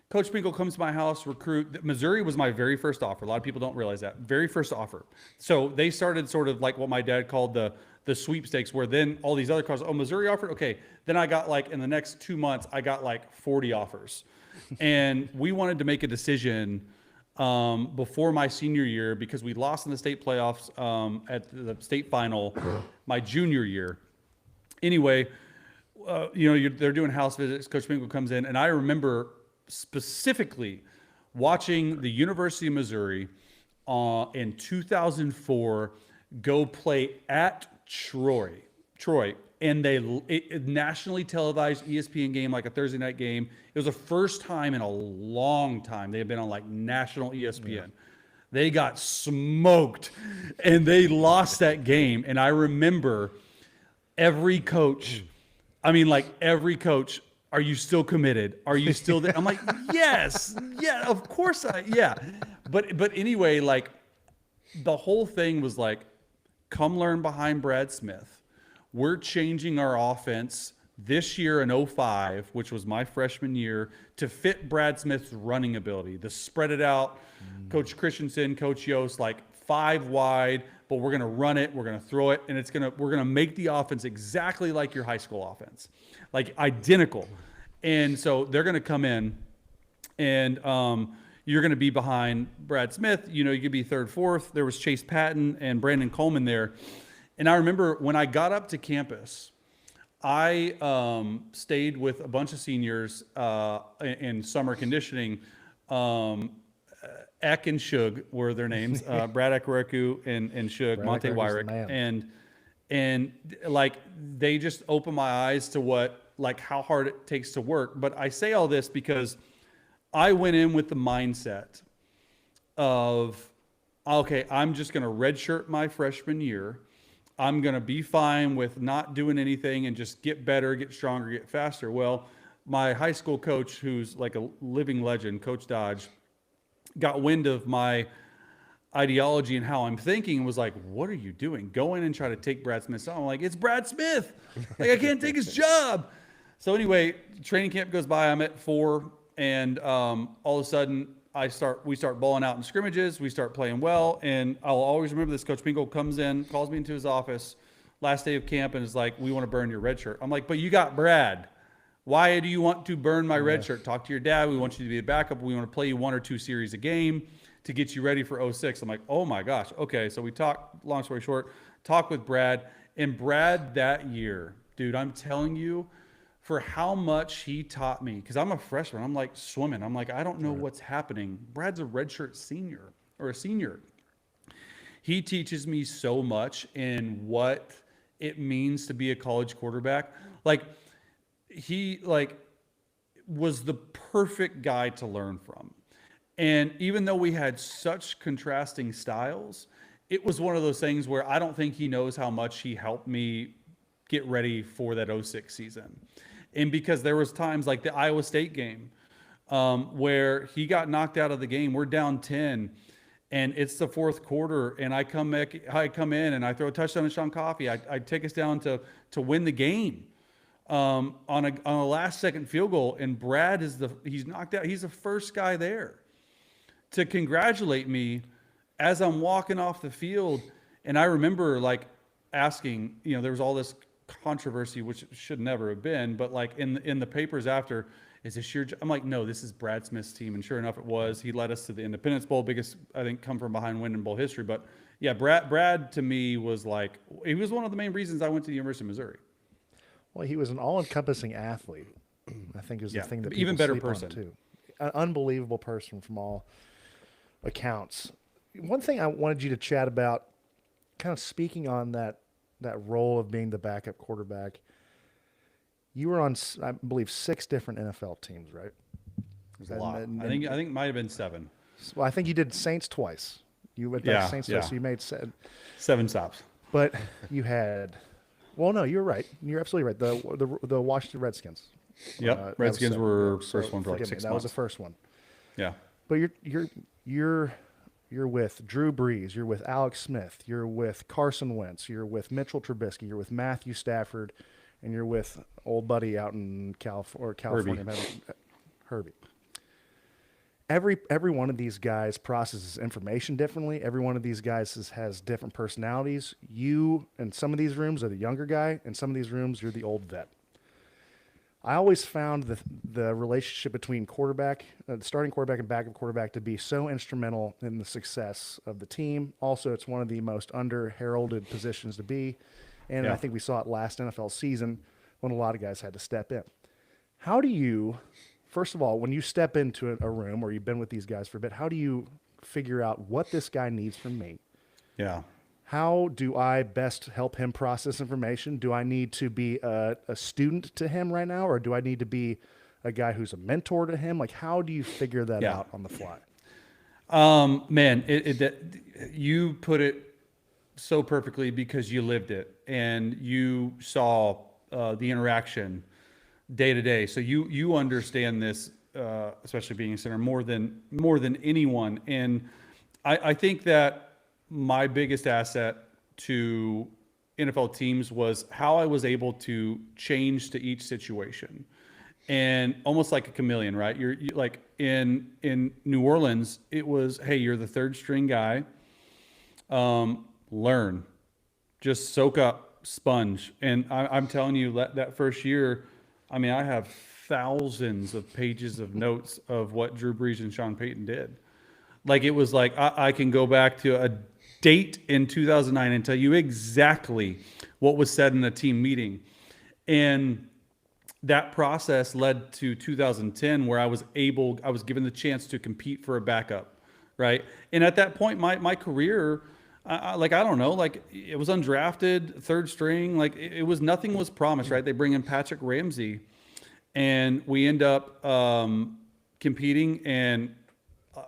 Coach Pinkle comes to my house, recruit. Missouri was my very first offer. A lot of people don't realize that. Very first offer. So they started sort of like what my dad called the sweepstakes, where then all these other cars, oh, Missouri offered? Okay. Then I got like, in the next 2 months, I got like 40 offers. And we wanted to make a decision before my senior year because we lost in the state playoffs at the state final my junior year. Anyway, they're doing house visits. Coach Pinkle comes in, and I remember specifically watching the University of Missouri in 2004 go play at Troy, and it nationally televised ESPN game, like a Thursday night game. It was the first time in a long time they had been on like national ESPN. Yeah. They got smoked, and they lost that game. And I remember every coach. I mean, like every coach. Are you still committed? Are you still there? I'm like, yes, yeah, of course yeah. But anyway, like the whole thing was like, come learn behind Brad Smith. We're changing our offense this year in 05, which was my freshman year, to fit Brad Smith's running ability. The spread it out, Coach Christensen, Coach Yost, like 5 wide, but we're gonna run it, we're gonna throw it, and we're gonna make the offense exactly like your high school offense. Like identical. And so they're going to come in and you're going to be behind Brad Smith. You know, you could be third, fourth. There was Chase Patton and Brandon Coleman there. And I remember when I got up to campus, I stayed with a bunch of seniors in summer conditioning. Eck and Shug were their names. Brad Ekwereku and Shug, Monte Wyrick. And like, they just opened my eyes to how hard it takes to work. But I say all this because I went in with the mindset of, okay, I'm just going to redshirt my freshman year. I'm going to be fine with not doing anything and just get better, get stronger, get faster. Well, my high school coach, who's like a living legend, Coach Dodge, got wind of my ideology and how I'm thinking and was like, what are you doing? Go in and try to take Brad Smith's job. I'm like, it's Brad Smith. Like, I can't take his job. So anyway, training camp goes by. I'm at 4, and all of a sudden we start balling out in scrimmages. We start playing well, and I'll always remember this. Coach Pinkle comes in, calls me into his office last day of camp, and is like, we want to burn your red shirt. I'm like, but you got Brad. Why do you want to burn my red shirt? Talk to your dad. We want you to be a backup. We want to play you 1 or 2 series a game to get you ready for 06. I'm like, oh my gosh. Okay. So we talked, long story short, talk with Brad. And Brad that year, dude, I'm telling you, for how much he taught me, because I'm a freshman. I'm like swimming. I'm like, I don't know what's happening. Brad's a redshirt senior or a senior. He teaches me so much in what it means to be a college quarterback. Like, he was the perfect guy to learn from. And even though we had such contrasting styles, it was one of those things where I don't think he knows how much he helped me get ready for that 06 season. And because there was times like the Iowa State game where he got knocked out of the game. We're down 10 and it's the 4th quarter, and I come in and I throw a touchdown to Sean Coffey. I take us down to win the game. on a last second field goal, and Brad he's knocked out. He's the first guy there to congratulate me as I'm walking off the field. And I remember like asking, there was all this controversy, which should never have been, but like in the papers after, is this your? I'm like, no, this is Brad Smith's team, and sure enough, it was. He led us to the Independence Bowl, biggest I think come from behind win in bowl history. But yeah, Brad to me was like, he was one of the main reasons I went to the University of Missouri. Well, he was an all-encompassing athlete. I think is the thing that people even better sleep on, person too. An unbelievable person from all accounts. One thing I wanted you to chat about, kind of speaking on that role of being the backup quarterback. You were on, I believe, 6 different NFL teams, right? There's a lot. I think it might have been 7. Well, I think you did Saints twice. You went back to Saints twice, so you made 7 stops. But you had, well, no, you're right. You're absolutely right. The Washington Redskins. Yep, Redskins were first one for like 6 months. That was the first one. Yeah. But you're with Drew Brees. You're with Alex Smith. You're with Carson Wentz. You're with Mitchell Trubisky. You're with Matthew Stafford, and you're with old buddy out in California, Herbie. Every one of these guys processes information differently. Every one of these guys has different personalities. You, in some of these rooms, are the younger guy. In some of these rooms, you're the old vet. I always found the relationship between starting quarterback and backup quarterback to be so instrumental in the success of the team. Also, it's one of the most under-heralded positions to be. And I think we saw it last NFL season when a lot of guys had to step in. How do you... First of all, when you step into a room or you've been with these guys for a bit, how do you figure out what this guy needs from me? Yeah. How do I best help him process information? Do I need to be a student to him right now, or do I need to be a guy who's a mentor to him? Like, how do you figure that out on the fly? Man, you put it so perfectly because you lived it and you saw the interaction day to day. So you understand this, especially being a center more than anyone. And I think that my biggest asset to NFL teams was how I was able to change to each situation, and almost like a chameleon, right? You like in New Orleans, it was, hey, you're the third string guy. Learn, just soak up, sponge. And I'm telling you, that first year, I mean, I have thousands of pages of notes of what Drew Brees and Sean Payton did. Like, it was like, I can go back to a date in 2009 and tell you exactly what was said in a team meeting. And that process led to 2010, where I was given the chance to compete for a backup, right? And at that point, my career, I don't know, like, it was undrafted, third string, like it was, nothing was promised, right? They bring in Patrick Ramsey, and we end up competing, and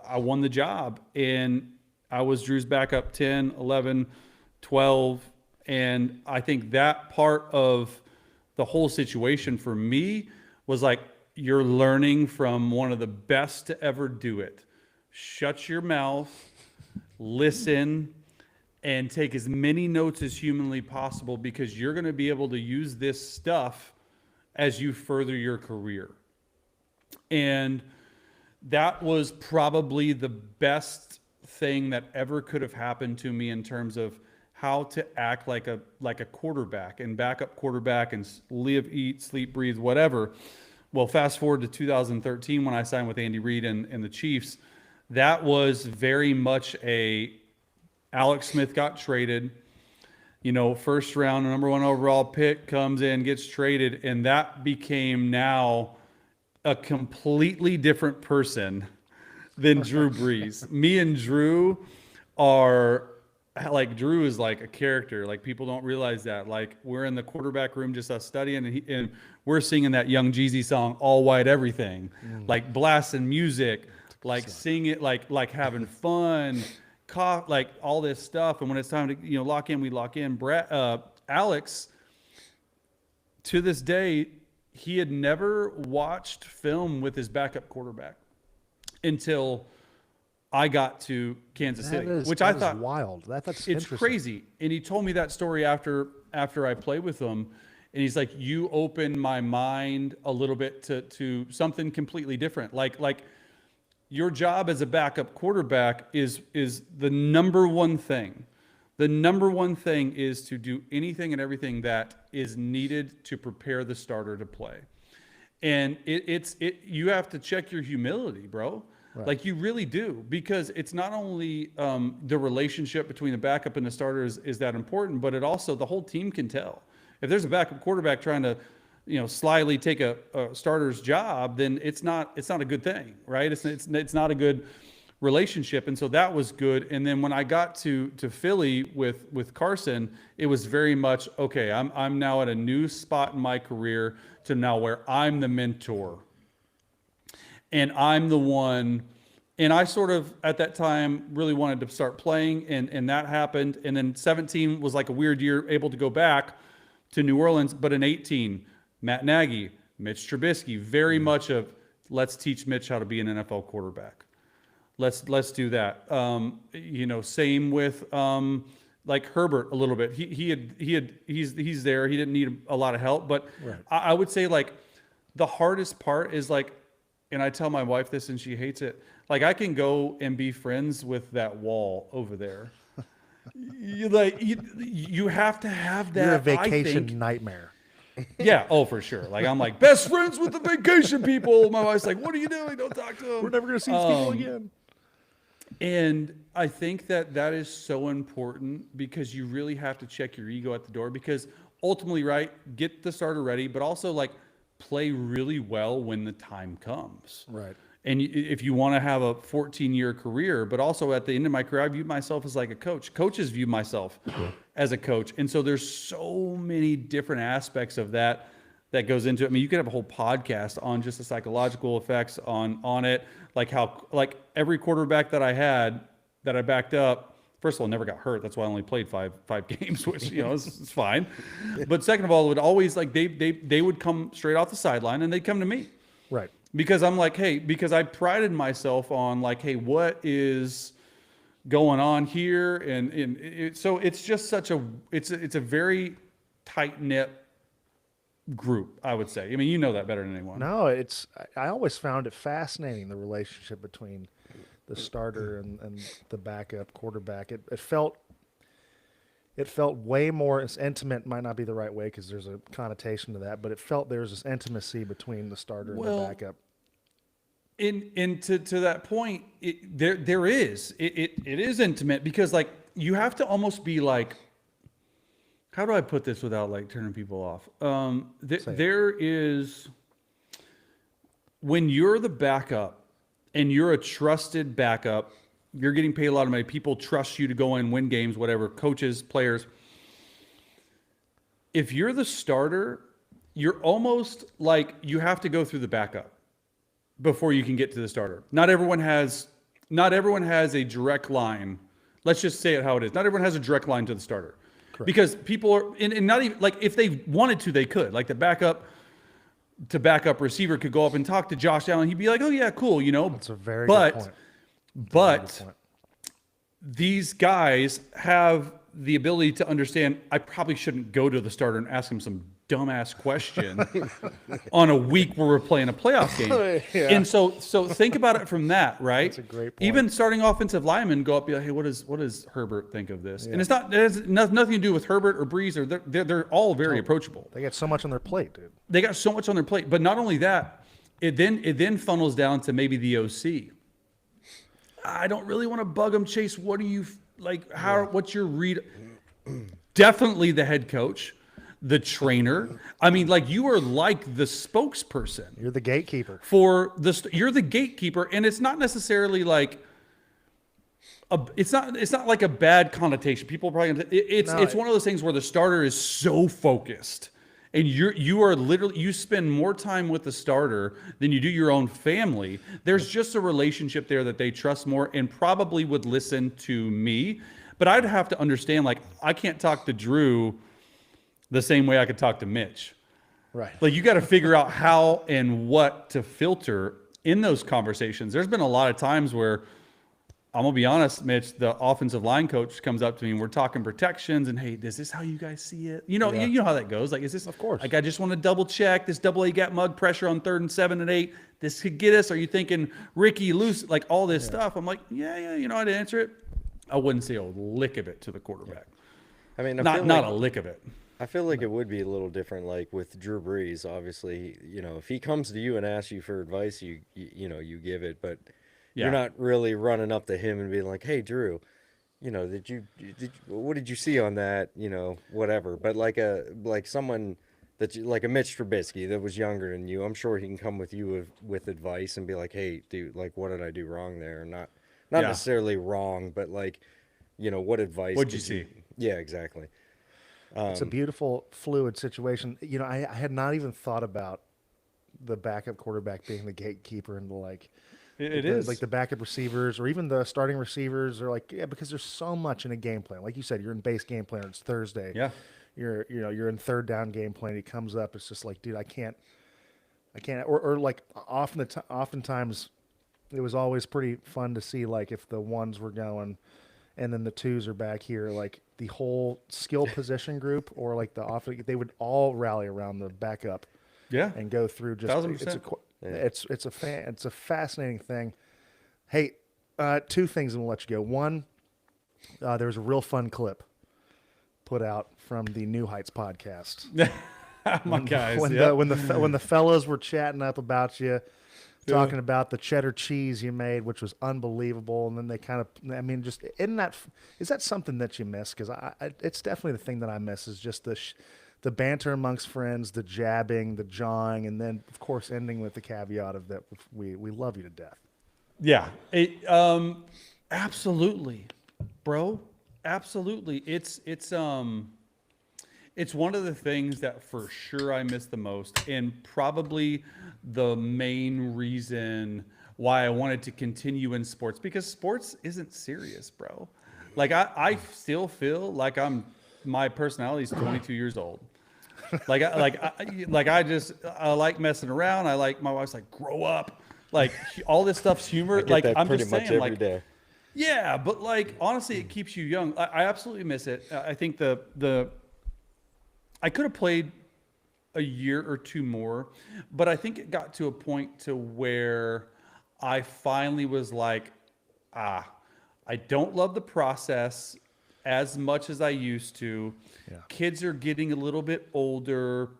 I won the job, and I was Drew's backup 10, 11, 12, and I think that part of the whole situation for me was like, you're learning from one of the best to ever do it. Shut your mouth, listen, and take as many notes as humanly possible, because you're going to be able to use this stuff as you further your career. And that was probably the best thing that ever could have happened to me in terms of how to act like a quarterback and backup quarterback and live, eat, sleep, breathe, whatever. Well, fast forward to 2013 when I signed with Andy Reid and the Chiefs. That was very much Alex Smith got traded, first round, number 1 overall pick comes in, gets traded, and that became now a completely different person than Drew Brees. Me and Drew are like, Drew is like a character. Like, people don't realize that. Like, we're in the quarterback room, just us studying, and we're singing that Young Jeezy song, All White Everything, like blasting music, like sing it, like having fun, like all this stuff. And when it's time to lock in, we lock in. Alex, to this day, he had never watched film with his backup quarterback until I got to Kansas City, which I thought wild. That's it's crazy. And he told me that story after I played with him, And he's like, you open my mind a little bit to something completely different. Like your job as a backup quarterback is the number one thing. The number one thing is to do anything and everything that is needed to prepare the starter to play. And you have to check your humility, bro. Right. Like you really do, because it's not only the relationship between the backup and the starters is that important, but it also, the whole team can tell. If there's a backup quarterback trying to, slyly take a starter's job, then it's not a good thing, right? It's not a good relationship. And so that was good. And then when I got to Philly with Carson, it was very much, okay, I'm now at a new spot in my career to now where I'm the mentor. And I'm the one, and I sort of, at that time, really wanted to start playing, and that happened. And then 17 was like a weird year, able to go back to New Orleans. But in 18, Matt Nagy, Mitch Trubisky, very much of, let's teach Mitch how to be an NFL quarterback. Let's do that. Same with like Herbert a little bit. He's there. He didn't need a lot of help, but right. I would say like the hardest part is like, and I tell my wife this and she hates it. Like I can go and be friends with that wall over there. You have to have that. You're a vacation nightmare. Yeah. Oh, for sure. Like I'm like best friends with the vacation people. My wife's like, what are you doing? Don't talk to them. We're never going to see these people again. And I think that is so important because you really have to check your ego at the door, because ultimately, right, get the starter ready, but also like play really well when the time comes. Right. And if you want to have a 14-year career, but also at the end of my career, I view myself as like a coach. Coaches view myself as a coach. And so there's so many different aspects of that goes into it. I mean, you could have a whole podcast on just the psychological effects on it. Like how, like every quarterback that I had that I backed up, first of all, never got hurt. That's why I only played five games, which, is fine. But second of all, it would always like, they would come straight off the sideline and they'd come to me. Right. Because I'm like, hey, because I prided myself on like, hey, what is going on here? And so it's just such it's a very tight knit group, I would say. I mean, you know that better than anyone. No, I always found it fascinating, the relationship between the starter and the backup quarterback. It felt way more, it's intimate, might not be the right way because there's a connotation to that, but it felt there's this intimacy between the starter and the backup. And to that point, there is. It is intimate because like you have to almost be like, how do I put this without like turning people off? There is, when you're the backup and you're a trusted backup, you're getting paid a lot of money. People trust you to go and win games, whatever, coaches, players. If you're the starter, you're almost like you have to go through the backup before you can get to the starter. Not everyone has a direct line. Let's just say it how it is. Not everyone has a direct line to the starter. Correct. Because people are, and not even, like if they wanted to, they could. Like the backup receiver could go up and talk to Josh Allen. He'd be like, oh yeah, cool, That's a very good point. But these guys have the ability to understand, I probably shouldn't go to the starter and ask him some dumbass question on a week where we're playing a playoff game. Yeah. And so think about it from that, right? That's a great point. Even starting offensive linemen go up and be like, hey, what does Herbert think of this? Yeah. And it has nothing to do with Herbert or Breeze, or they're all very approachable. They got so much on their plate, dude. They got so much on their plate. But not only that, it then funnels down to maybe the OC. I don't really want to bug them, Chase. What do you like? What's your read? Definitely the head coach, the trainer. I mean, like you are like the spokesperson. You're the gatekeeper you're the gatekeeper, and it's not necessarily like it's not like a bad connotation. People probably it's one of those things where the starter is so focused. And you spend more time with the starter than you do your own family. There's just a relationship there that they trust more and probably would listen to me. But I'd have to understand, like, I can't talk to Drew the same way I could talk to Mitch. Right. Like, you got to figure out how and what to filter in those conversations. There's been a lot of times where I'm gonna be honest, Mitch. The offensive line coach comes up to me and we're talking protections and, hey, is this how you guys see it? You know, Yeah. you know how that goes. Like, is this? Of course. Like, I just want to double check this double A gap mug pressure on 3rd and 7 and 8. This could get us. Are you thinking Ricky loose? Like all this stuff. I'm like, yeah. You know, I'd answer it. I wouldn't say a lick of it to the quarterback. I mean, Not a lick of it. I feel like it would be a little different, like with Drew Brees. Obviously, you know, if he comes to you and asks you for advice, you give it, but Yeah. you're not really running up to him and being like, "Hey, Drew, you know, what did you see on that? You know, whatever." But like someone like a Mitch Trubisky that was younger than you, I'm sure he can come with you with advice and be like, "Hey, dude, like, what did I do wrong there?" Not Yeah. necessarily wrong, but like, you know, what advice? What'd you see? Yeah, exactly. It's a beautiful, fluid situation. You know, I had not even thought about the backup quarterback being the gatekeeper and It is like the backup receivers or even the starting receivers are like, yeah, because there's so much in a game plan. Like you said, you're in base game plan. It's Thursday. Yeah. You're in 3rd down game plan. He comes up. It's just like, dude, I can't. Or like oftentimes, it was always pretty fun to see like if the ones were going, and then the twos are back here. Like the whole skill position group or like they would all rally around the backup. Yeah. And go through just 1000%. it's a fascinating thing. Hey, 2 things and we'll let you go. One, there was a real fun clip put out from the New Heights podcast. My guys. When the fellows were chatting up about you, talking about the cheddar cheese you made, which was unbelievable, and then they kind of, I mean, just is that something that you miss? Because it's definitely the thing that I miss is just the banter amongst friends, the jabbing, the jawing, and then of course ending with the caveat of that we love you to death. Yeah, absolutely, bro. Absolutely. It's one of the things that for sure I miss the most, and probably the main reason why I wanted to continue in sports, because sports isn't serious, bro. Like I still feel like my personality is 22 years old. I like messing around. My wife's like, grow up. Like all this stuff's humor. I get like that I'm pretty just much saying, every day. Yeah, but like honestly, it keeps you young. I absolutely miss it. I think I could have played a year or 2 more, but I think it got to a point to where I finally was like, I don't love the process as much as I used to. Yeah. Kids are getting a little bit older.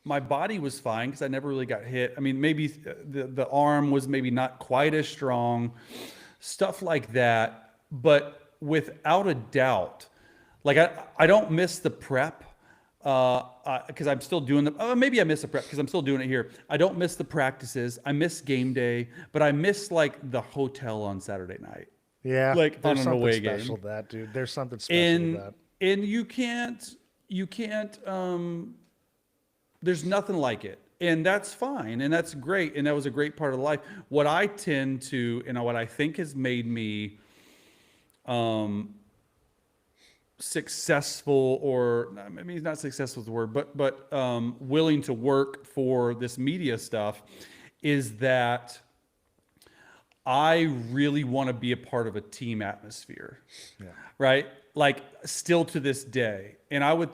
My body was fine because I never really got hit. I mean, maybe the arm was maybe not quite as strong, stuff like that. But without a doubt, like I don't miss the prep because I'm still doing maybe I miss the prep because I'm still doing it here. I don't miss the practices. I miss game day, but I miss like the hotel on Saturday night. Yeah, Like there's on an away something game. special to that, dude. There's something special to that. And you can't there's nothing like it. And that's fine. And that's great. And that was a great part of life. What I tend to, and what I think has made me successful, or I mean, not successful is the word, but willing to work for this media stuff, is that I really want to be a part of a team atmosphere. Yeah. Right? Like still to this day. And I would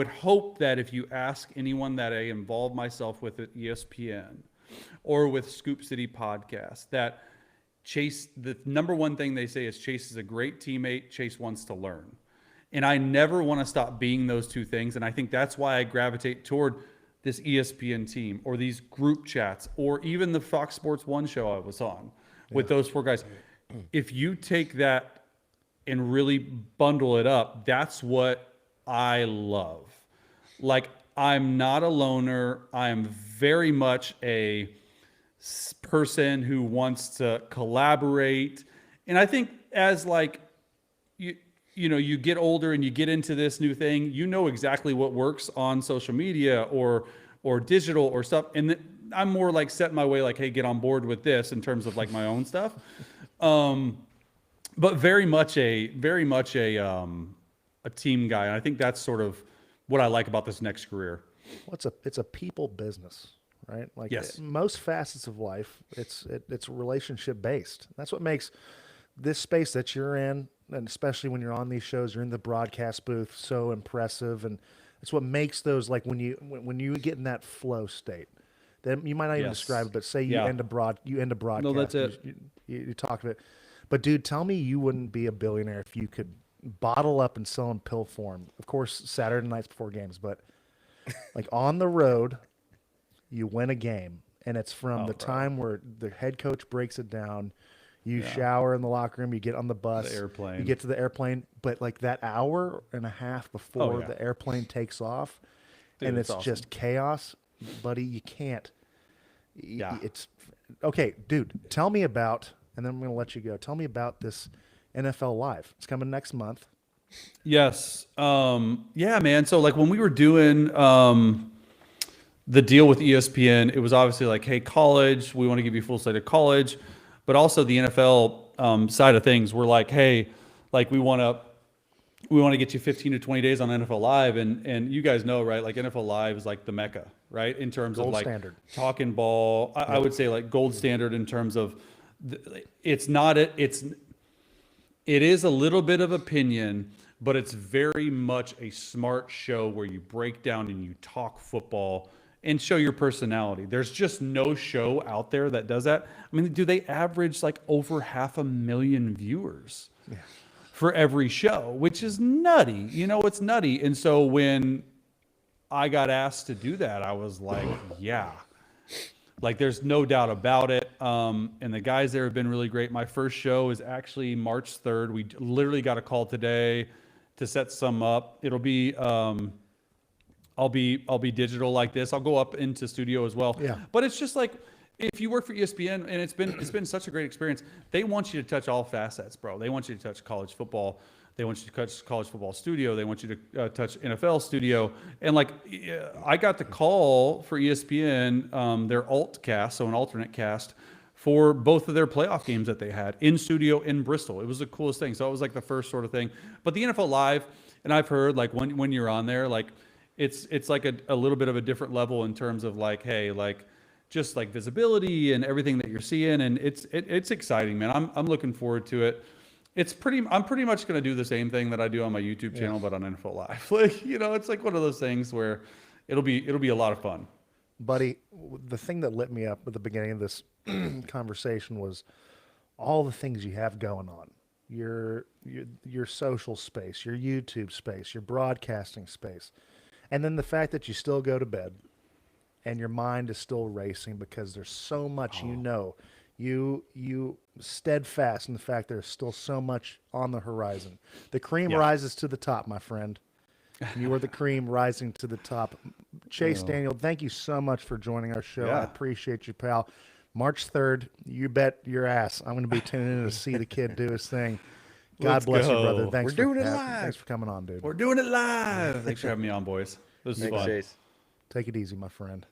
hope that if you ask anyone that I involve myself with at ESPN or with Scoop City Podcast, that Chase, the number one thing they say is Chase is a great teammate. Chase wants to learn. And I never want to stop being those 2 things. And I think that's why I gravitate toward this ESPN team or these group chats or even the Fox Sports 1 show I was on with those 4 guys. If you take that and really bundle it up, that's what I love. Like, I'm not a loner. I am very much a person who wants to collaborate. And I think as like, you get older and you get into this new thing, you know exactly what works on social media or digital or stuff. And I'm more like setting my way like, hey, get on board with this in terms of like my own stuff. But very much a team guy. And I think that's sort of what I like about this next career. Well, it's a people business, right? Like Yes. most facets of life, it's relationship based. That's what makes this space that you're in, and especially when you're on these shows, you're in the broadcast booth, so impressive. And it's what makes those, like when you get in that flow state. Then you might not even Yes. describe it, but say you Yeah. end a broadcast. No, that's and it. You talk of it. But dude, tell me you wouldn't be a billionaire if you could bottle up and sell in pill form. Of course, Saturday nights before games, but like on the road, you win a game, and it's from the time where the head coach breaks it down. You shower in the locker room, you get on the bus, The airplane. you get to the airplane, but like that hour and a half before yeah. the airplane takes off, Dude, and it's it's awesome. just chaos, buddy. You can't. Yeah. It's okay, dude. Tell me about, and then I'm going to let you go. Tell me about this NFL Live. It's coming next month. Yes. Yeah, man. So like when we were doing the deal with ESPN, it was obviously like, hey, college, we want to give you full slate of college, but also the NFL side of things. We're like, hey, like we want to get you 15 to 20 days on NFL Live, and you guys know, right? Like NFL Live is like the mecca, right? In terms Gold of like standard. talking ball, I would say like gold standard in terms of it is a little bit of opinion, but it's very much a smart show where you break down and you talk football and show your personality. There's just no show out there that does that. I mean, do they average like over 500,000 viewers for every show, which is nutty. You know, it's nutty. And so when I got asked to do that, I was like, yeah. Like, there's no doubt about it. And the guys there have been really great. My first show is actually March 3rd. We literally got a call today to set some up. It'll be, I'll be digital like this. I'll go up into studio as well. Yeah. But it's just like, if you work for ESPN, and it's been such a great experience, they want you to touch all facets, bro. They want you to touch college football. They want you to touch college football studio. They want you to touch NFL studio. And like, I got the call for ESPN, their alt cast, so an alternate cast, for both of their playoff games that they had in studio in Bristol. It was the coolest thing. So it was like the first sort of thing. But the NFL Live, and I've heard like when you're on there, like it's like a little bit of a different level in terms of like, hey, like just like visibility and everything that you're seeing. And it's exciting, man. I'm looking forward to it. I'm pretty much going to do the same thing that I do on my YouTube channel, but on NFL Live. Like, you know, it's like one of those things where it'll be a lot of fun. Buddy, the thing that lit me up at the beginning of this conversation was all the things you have going on. Your social space, your YouTube space, your broadcasting space. And then the fact that you still go to bed and your mind is still racing because there's so much you know. You steadfast in the fact there's still so much on the horizon. The cream rises to the top, my friend. You are the cream rising to the top. Chase Daniel, thank you so much for joining our show. Yeah. I appreciate you, pal. March 3rd, you bet your ass I'm going to be tuning in to see the kid do his thing. God Let's bless you, go. brother. Thanks We're for doing it having- live. Thanks for coming on, dude. We're doing it live. Thanks for having me on, boys. This is Thanks, fun. Chase. Take it easy, my friend.